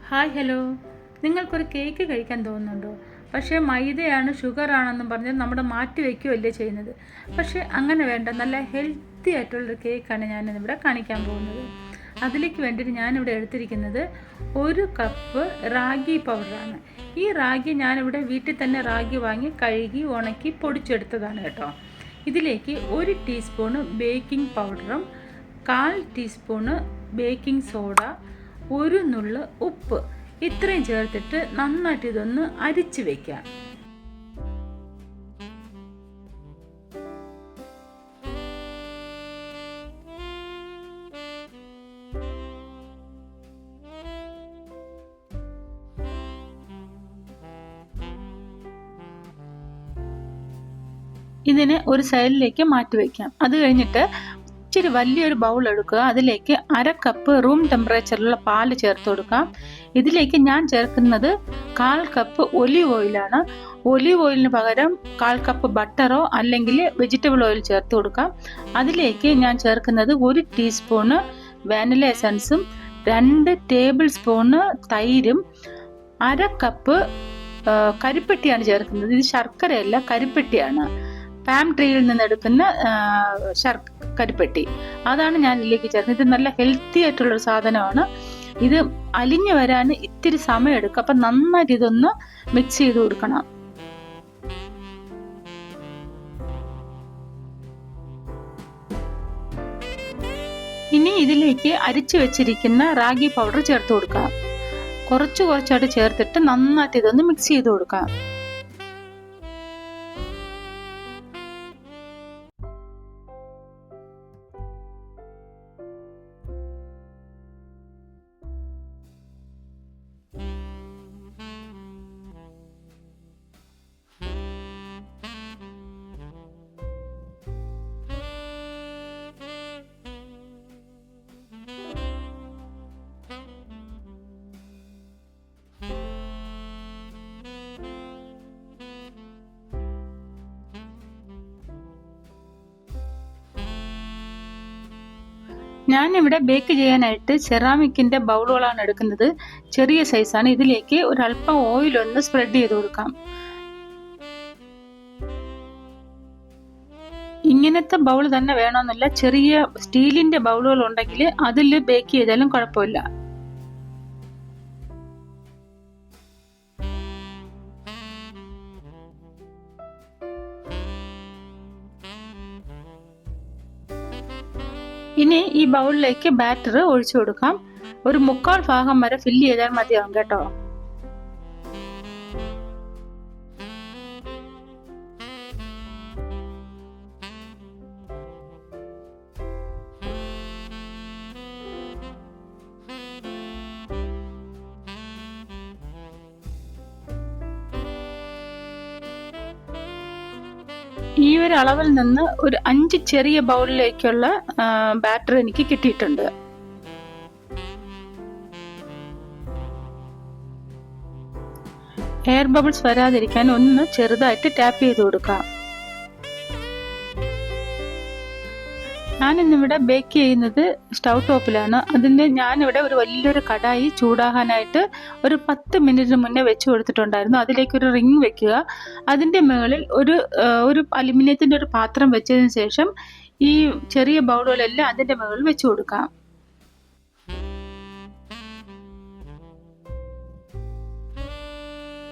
Hi hello, നിങ്ങൾക്കൊരു cake കഴിക്കാൻ തോന്നുന്നുണ്ടോ? പക്ഷേ മൈദയാണ് ഷുഗറാണെന്നും പറഞ്ഞ് നമ്മുടെ മാറ്റി വയ്ക്കുകയല്ലേ ചെയ്യുന്നത്. പക്ഷേ അങ്ങനെ വേണ്ട, നല്ല ഹെൽത്തി ആയിട്ടുള്ളൊരു കേക്കാണ് ഞാനിന്നിവിടെ കാണിക്കാൻ പോകുന്നത്. അതിലേക്ക് വേണ്ടിയിട്ട് ഞാനിവിടെ എടുത്തിരിക്കുന്നത് 1 കപ്പ് റാഗി പൗഡറാണ്. ഈ റാഗി ഞാനിവിടെ വീട്ടിൽ തന്നെ റാഗി വാങ്ങി കഴുകി ഉണക്കി പൊടിച്ചെടുത്തതാണ് കേട്ടോ. ഇതിലേക്ക് 1 ടീസ്പൂണ് ബേക്കിംഗ് പൗഡറും 1/4 ടീസ്പൂണ് ബേക്കിംഗ് സോഡ, 1 നുള്ള് ഉപ്പ്, ഇത്രയും ചേർത്തിട്ട് നന്നായിട്ട് ഇതൊന്ന് അരിച്ച് വെക്കാം. ഇതിനെ ഒരു സൈഡിലേക്ക് മാറ്റി വയ്ക്കാം. അത് കഴിഞ്ഞിട്ട് ഇച്ചിരി വലിയൊരു ബൗൾ എടുക്കുക. അതിലേക്ക് 1/2 കപ്പ് റൂം ടെമ്പറേച്ചറിലുള്ള പാല് ചേർത്ത് കൊടുക്കാം. ഇതിലേക്ക് ഞാൻ ചേർക്കുന്നത് 1/4 കപ്പ് ഒലീവ് ഓയിലാണ്. ഒലീവ് ഓയിലിന് പകരം 1/4 കപ്പ് ബട്ടറോ അല്ലെങ്കിൽ വെജിറ്റബിൾ ഓയിൽ ചേർത്ത് കൊടുക്കാം. അതിലേക്ക് ഞാൻ ചേർക്കുന്നത് 1 ടീസ്പൂണ് വാനില എസൻസും 2 ടേബിൾ സ്പൂണ് തൈരും 1/2 കപ്പ് കരിപ്പെട്ടിയാണ് ചേർക്കുന്നത്. ഇത് ശർക്കരയല്ല, കരിപ്പെട്ടിയാണ്. പാം ട്രീയിൽ നിന്ന് എടുക്കുന്ന കരിപ്പെട്ടി, അതാണ് ഞാൻ ഇതിലേക്ക് ചേർക്കുന്നത്. ഇത് നല്ല ഹെൽത്തി ആയിട്ടുള്ളൊരു സാധനമാണ്. ഇത് അലിഞ്ഞു വരാൻ ഇത്തിരി സമയം എടുക്കും. അപ്പം നന്നായിട്ട് ഇതൊന്ന് മിക്സ് ചെയ്ത് കൊടുക്കണം. ഇനി ഇതിലേക്ക് അരിച്ചു വെച്ചിരിക്കുന്ന റാഗി പൗഡർ ചേർത്ത് കൊടുക്കാം. കുറച്ചായിട്ട് ചേർത്തിട്ട് നന്നായിട്ട് ഇതൊന്ന് മിക്സ് ചെയ്ത് കൊടുക്കാം. ഞാനിവിടെ ബേക്ക് ചെയ്യാനായിട്ട് സെറാമിക്കിന്റെ ബൗളുകളാണ് എടുക്കുന്നത്. ചെറിയ സൈസാണ്. ഇതിലേക്ക് ഒരല്പം ഓയിലൊന്ന് സ്പ്രെഡ് ചെയ്ത് കൊടുക്കാം. ഇങ്ങനത്തെ ബൗൾ തന്നെ വേണമെന്നില്ല. ചെറിയ സ്റ്റീലിന്റെ ബൗളുകൾ ഉണ്ടെങ്കിൽ അതിൽ ബേക്ക് ചെയ്താലും കുഴപ്പമില്ല. ഇനി ഈ ബൗളിലേക്ക് ബാറ്റർ ഒഴിച്ചു കൊടുക്കാം. ഒരു 3/4 ഭാഗം വരെ ഫില്ല് ചെയ്താൽ മതിയാവും കേട്ടോ. ഈ ഒരു അളവിൽ നിന്ന് ഒരു 5 ചെറിയ ബൗളിലേക്കുള്ള ബാറ്റർ എനിക്ക് കിട്ടിയിട്ടുണ്ട്. എയർ ബബിൾസ് വരാതിരിക്കാൻ ഒന്ന് ചെറുതായിട്ട് ടാപ്പ് ചെയ്ത് കൊടുക്കാം. ഞാനിന്നിവിടെ ബേക്ക് ചെയ്യുന്നത് സ്റ്റൗ ടോപ്പിലാണ്. ഞാനിവിടെ ഒരു വലിയൊരു കടായി ചൂടാകാനായിട്ട് ഒരു 10 മിനിറ്റ് മുന്നേ വെച്ച് കൊടുത്തിട്ടുണ്ടായിരുന്നു. അതിലേക്ക് ഒരു റിങ് വെക്കുക. അതിൻ്റെ മുകളിൽ ഒരു അലുമിനിയത്തിൻ്റെ ഒരു പാത്രം വെച്ചതിന് ശേഷം ഈ ചെറിയ ബൗളുകളെല്ലാം അതിൻ്റെ മുകളിൽ വെച്ച് കൊടുക്കാം.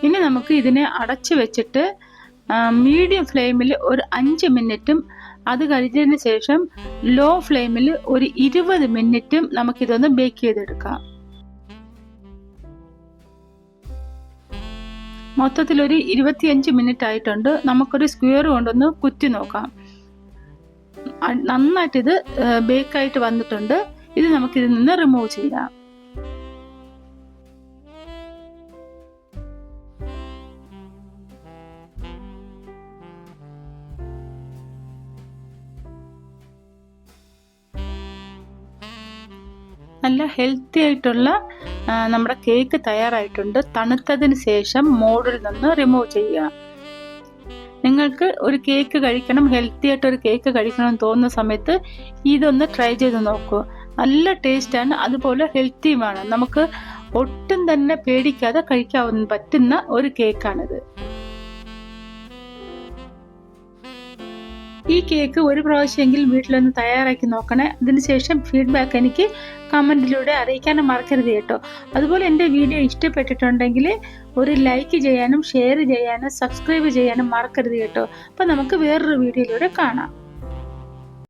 ഇനി നമുക്ക് ഇതിനെ അടച്ചു വെച്ചിട്ട് മീഡിയം ഫ്ലെയിമിൽ ഒരു 5 മിനിറ്റും അത് കഴിഞ്ഞതിന് ശേഷം ലോ ഫ്ലെയിമിൽ ഒരു 20 മിനിറ്റും നമുക്കിതൊന്ന് ബേക്ക് ചെയ്തെടുക്കാം. മൊത്തത്തിൽ ഒരു 25 മിനിറ്റ് ആയിട്ടുണ്ട്. നമുക്കൊരു സ്ക്വയർ കൊണ്ടൊന്ന് കുത്തി നോക്കാം. നന്നായിട്ട് ഇത് ബേക്കായിട്ട് വന്നിട്ടുണ്ട്. ഇത് നമുക്കിതിൽ നിന്ന് റിമൂവ് ചെയ്യാം. നല്ല ഹെൽത്തി ആയിട്ടുള്ള നമ്മുടെ കേക്ക് തയ്യാറായിട്ടുണ്ട്. തണുത്തതിന് ശേഷം മോൾഡിൽ നിന്ന് റിമൂവ് ചെയ്യുക. നിങ്ങൾക്ക് ഒരു കേക്ക് കഴിക്കണം, ഹെൽത്തി ആയിട്ടൊരു കേക്ക് കഴിക്കണം എന്ന് തോന്നുന്ന സമയത്ത് ഇതൊന്ന് ട്രൈ ചെയ്ത് നോക്കൂ. നല്ല ടേസ്റ്റാണ്, അതുപോലെ ഹെൽത്തിയുമാണ്. നമുക്ക് ഒട്ടും തന്നെ പേടിക്കാതെ കഴിക്കാവുന്ന പറ്റുന്ന ഒരു കേക്കാണിത്. ഈ കേക്ക് ഒരു പ്രാവശ്യമെങ്കിലും വീട്ടിലൊന്ന് തയ്യാറാക്കി നോക്കണേ. അതിനുശേഷം ഫീഡ്ബാക്ക് എനിക്ക് കമൻറ്റിലൂടെ അറിയിക്കാനും മറക്കരുത് കേട്ടോ. അതുപോലെ എൻ്റെ വീഡിയോ ഇഷ്ടപ്പെട്ടിട്ടുണ്ടെങ്കിൽ ഒരു ലൈക്ക് ചെയ്യാനും ഷെയർ ചെയ്യാനും സബ്സ്ക്രൈബ് ചെയ്യാനും മറക്കരുത് കേട്ടോ. അപ്പോൾ നമുക്ക് വേറൊരു വീഡിയോയിലൂടെ കാണാം.